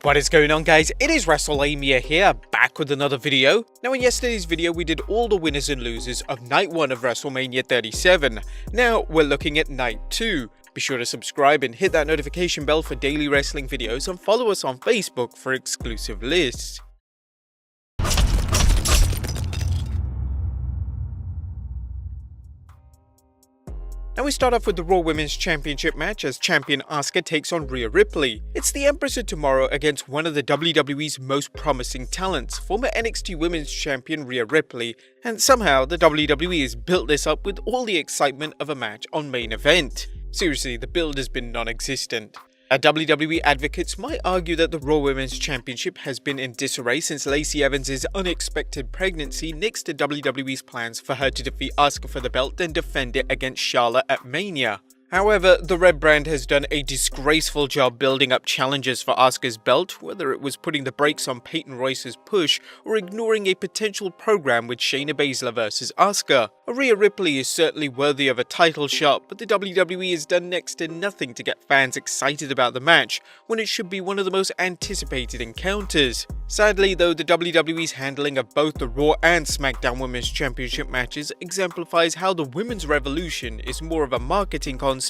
What is going on, guys? It is Wrestlelamia here, back with another video. Now, in yesterday's video we did all the winners and losers of night 1 of WrestleMania 37. Now we're looking at night 2. Be sure to subscribe and hit that notification bell for daily wrestling videos, and follow us on Facebook for exclusive lists. Now we start off with the Raw Women's Championship match as champion Asuka takes on Rhea Ripley. It's the Empress of Tomorrow against one of the WWE's most promising talents, former NXT Women's Champion Rhea Ripley, and somehow the WWE has built this up with all the excitement of a match on main event. Seriously, the build has been non-existent. WWE advocates might argue that the Raw Women's Championship has been in disarray since Lacey Evans' unexpected pregnancy nixed the WWE's plans for her to defeat Asuka for the belt and defend it against Charlotte at Mania. However, the Red Brand has done a disgraceful job building up challenges for Asuka's belt, whether it was putting the brakes on Peyton Royce's push or ignoring a potential program with Shayna Baszler vs Asuka. Rhea Ripley is certainly worthy of a title shot, but the WWE has done next to nothing to get fans excited about the match, when it should be one of the most anticipated encounters. Sadly though, the WWE's handling of both the Raw and SmackDown Women's Championship matches exemplifies how the Women's Revolution is more of a marketing concept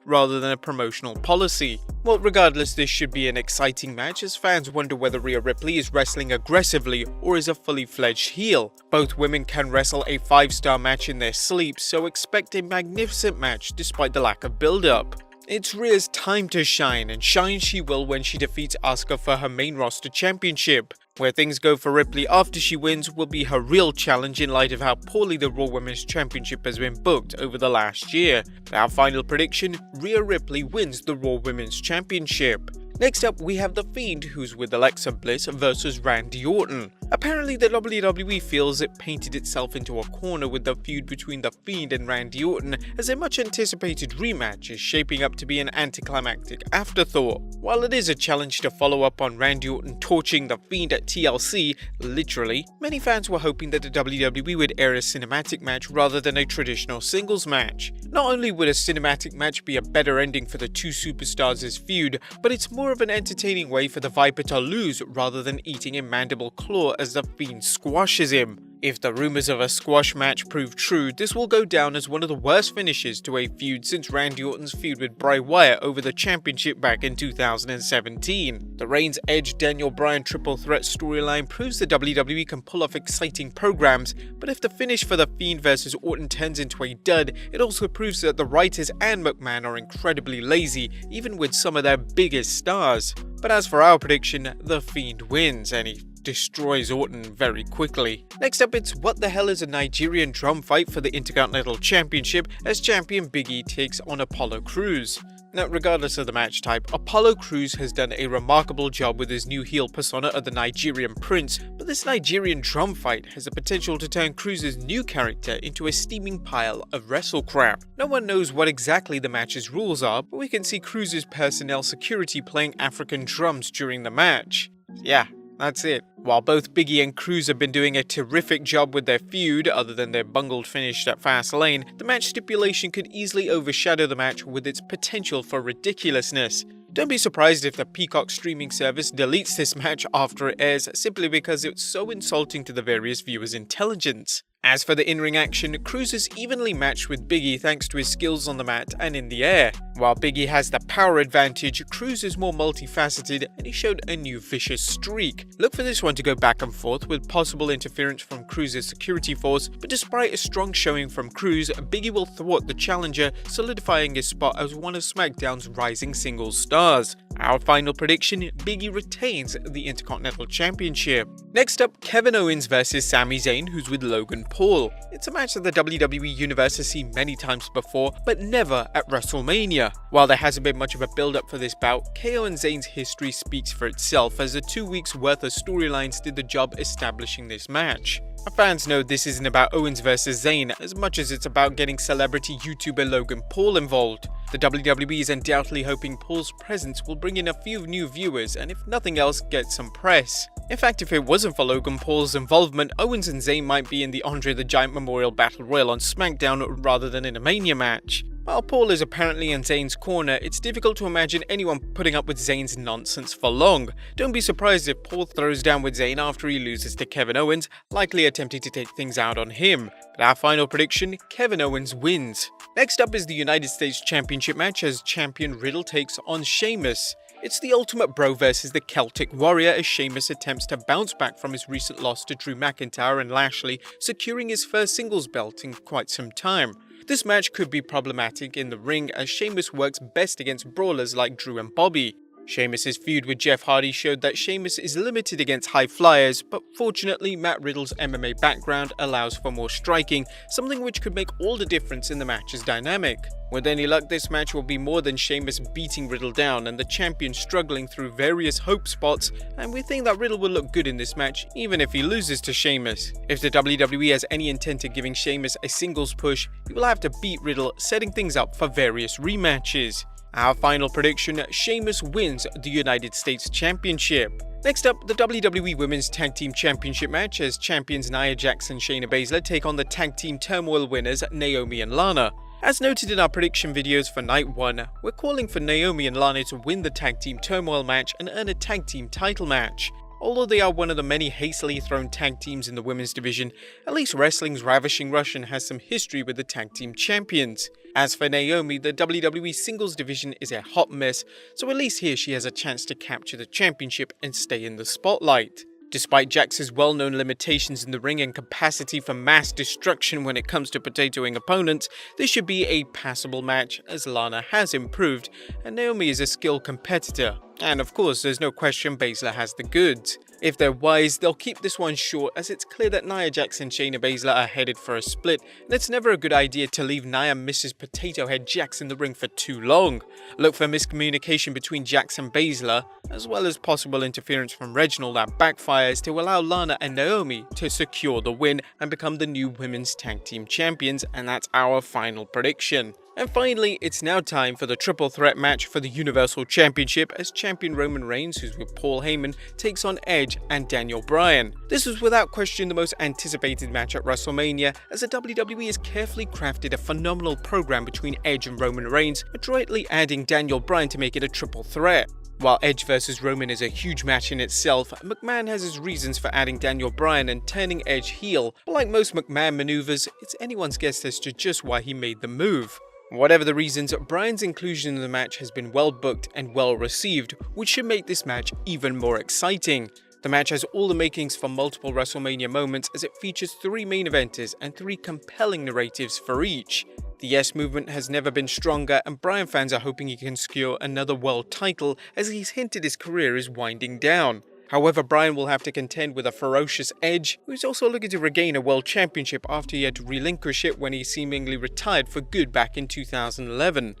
rather than a promotional policy. Well, regardless, this should be an exciting match as fans wonder whether Rhea Ripley is wrestling aggressively or is a fully fledged heel. Both women can wrestle a 5-star match in their sleep, so expect a magnificent match despite the lack of build-up. It's Rhea's time to shine, and shine she will when she defeats Asuka for her main roster championship. Where things go for Ripley after she wins will be her real challenge in light of how poorly the Raw Women's Championship has been booked over the last year. Our final prediction, Rhea Ripley wins the Raw Women's Championship. Next up, we have The Fiend, who's with Alexa Bliss versus Randy Orton. Apparently, the WWE feels it painted itself into a corner with the feud between The Fiend and Randy Orton, as a much anticipated rematch is shaping up to be an anticlimactic afterthought. While it is a challenge to follow up on Randy Orton torching The Fiend at TLC, literally, many fans were hoping that the WWE would air a cinematic match rather than a traditional singles match. Not only would a cinematic match be a better ending for the two superstars' feud, but it's more of an entertaining way for the Viper to lose rather than eating a mandible claw as the Fiend squashes him. If the rumors of a squash match prove true, this will go down as one of the worst finishes to a feud since Randy Orton's feud with Bray Wyatt over the championship back in 2017. The Reigns Edge Daniel Bryan triple threat storyline proves the WWE can pull off exciting programs, but if the finish for The Fiend vs Orton turns into a dud, it also proves that the writers and McMahon are incredibly lazy, even with some of their biggest stars. But as for our prediction, The Fiend wins, and he destroys Orton very quickly. Next up, it's what the hell is a Nigerian drum fight for the Intercontinental Championship as champion Big E takes on Apollo Crews. Now, regardless of the match type, Apollo Crews has done a remarkable job with his new heel persona of the Nigerian Prince, but this Nigerian drum fight has the potential to turn Crews' new character into a steaming pile of wrestle crap. No one knows what exactly the match's rules are, but we can see Crews' personnel security playing African drums during the match. Yeah, that's it. While both Big E and Crews have been doing a terrific job with their feud, other than their bungled finish at Fastlane, the match stipulation could easily overshadow the match with its potential for ridiculousness. Don't be surprised if the Peacock streaming service deletes this match after it airs simply because it's so insulting to the various viewers' intelligence. As for the in-ring action, Crews is evenly matched with Big E thanks to his skills on the mat and in the air. While Big E has the power advantage, Crews is more multifaceted and he showed a new vicious streak. Look for this one to go back and forth with possible interference from Crews' security force, but despite a strong showing from Crews, Big E will thwart the challenger, solidifying his spot as one of SmackDown's rising singles stars. Our final prediction, Big E retains the Intercontinental Championship. Next up, Kevin Owens vs Sami Zayn, who's with Logan Paul. It's a match that the WWE Universe has seen many times before, but never at WrestleMania. While there hasn't been much of a build-up for this bout, KO and Zayn's history speaks for itself, as the 2 weeks worth of storylines did the job establishing this match. Our fans know this isn't about Owens vs Zayn as much as it's about getting celebrity YouTuber Logan Paul involved. The WWE is undoubtedly hoping Paul's presence will bring in a few new viewers and, if nothing else, get some press. In fact, if it wasn't for Logan Paul's involvement, Owens and Zayn might be in the Andre the Giant Memorial Battle Royal on SmackDown rather than in a Mania match. While Paul is apparently in Zayn's corner, it's difficult to imagine anyone putting up with Zayn's nonsense for long. Don't be surprised if Paul throws down with Zayn after he loses to Kevin Owens, likely attempting to take things out on him. But our final prediction, Kevin Owens wins. Next up is the United States Championship match as champion Riddle takes on Sheamus. It's the Ultimate Bro versus the Celtic Warrior as Sheamus attempts to bounce back from his recent loss to Drew McIntyre and Lashley, securing his first singles belt in quite some time. This match could be problematic in the ring as Sheamus works best against brawlers like Drew and Bobby. Sheamus' feud with Jeff Hardy showed that Sheamus is limited against high flyers, but fortunately Matt Riddle's MMA background allows for more striking, something which could make all the difference in the match's dynamic. With any luck, this match will be more than Sheamus beating Riddle down and the champion struggling through various hope spots, and we think that Riddle will look good in this match even if he loses to Sheamus. If the WWE has any intent of giving Sheamus a singles push, he will have to beat Riddle, setting things up for various rematches. Our final prediction, Sheamus wins the United States Championship. Next up, the WWE Women's Tag Team Championship match as champions Nia Jax and Shayna Baszler take on the Tag Team Turmoil winners Naomi and Lana. As noted in our prediction videos for Night 1, we're calling for Naomi and Lana to win the Tag Team Turmoil match and earn a Tag Team title match. Although they are one of the many hastily thrown tag teams in the women's division, at least wrestling's ravishing Russian has some history with the tag team champions. As for Naomi, the WWE singles division is a hot mess, so at least here she has a chance to capture the championship and stay in the spotlight. Despite Jax's well-known limitations in the ring and capacity for mass destruction when it comes to potatoing opponents, this should be a passable match as Lana has improved and Naomi is a skilled competitor. And of course, there's no question Baszler has the goods. If they're wise, they'll keep this one short as it's clear that Nia Jax and Shayna Baszler are headed for a split, and it's never a good idea to leave Nia Mrs. Potato Head Jax in the ring for too long. Look for miscommunication between Jax and Baszler, as well as possible interference from Reginald that backfires to allow Lana and Naomi to secure the win and become the new women's tag team champions, and that's our final prediction. And finally, it's now time for the triple threat match for the Universal Championship as champion Roman Reigns, who's with Paul Heyman, takes on Edge and Daniel Bryan. This was without question the most anticipated match at WrestleMania, as the WWE has carefully crafted a phenomenal program between Edge and Roman Reigns, adroitly adding Daniel Bryan to make it a triple threat. While Edge vs Roman is a huge match in itself, McMahon has his reasons for adding Daniel Bryan and turning Edge heel, but like most McMahon maneuvers, it's anyone's guess as to just why he made the move. Whatever the reasons, Bryan's inclusion in the match has been well booked and well received, which should make this match even more exciting. The match has all the makings for multiple WrestleMania moments as it features 3 main eventers and 3 compelling narratives for each. The Yes movement has never been stronger and Bryan fans are hoping he can secure another world title as he's hinted his career is winding down. However, Bryan will have to contend with a ferocious Edge, who's also looking to regain a world championship after he had to relinquish it when he seemingly retired for good back in 2011.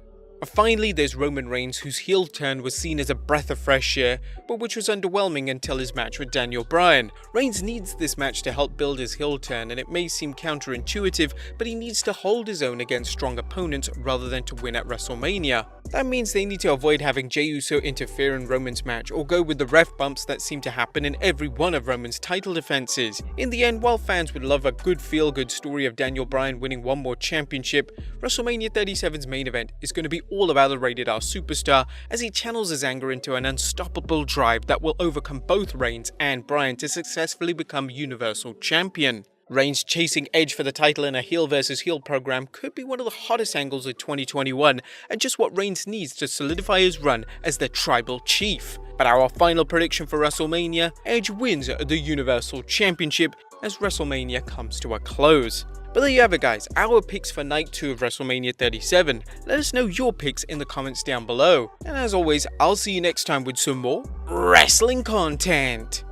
Finally, there's Roman Reigns, whose heel turn was seen as a breath of fresh air, but which was underwhelming until his match with Daniel Bryan. Reigns needs this match to help build his heel turn, and it may seem counterintuitive, but he needs to hold his own against strong opponents rather than to win at WrestleMania. That means they need to avoid having Jey Uso interfere in Roman's match or go with the ref bumps that seem to happen in every one of Roman's title defenses. In the end, while fans would love a good feel-good story of Daniel Bryan winning one more championship, WrestleMania 37's main event is going to be all about the Rated R superstar as he channels his anger into an unstoppable drive that will overcome both Reigns and Bryan to successfully become Universal Champion. Reigns chasing Edge for the title in a heel versus heel program could be one of the hottest angles of 2021 and just what Reigns needs to solidify his run as the Tribal Chief. But our final prediction for WrestleMania, Edge wins the Universal Championship as WrestleMania comes to a close. But there you have it guys, our picks for Night 2 of WrestleMania 37. Let us know your picks in the comments down below. And as always, I'll see you next time with some more wrestling content.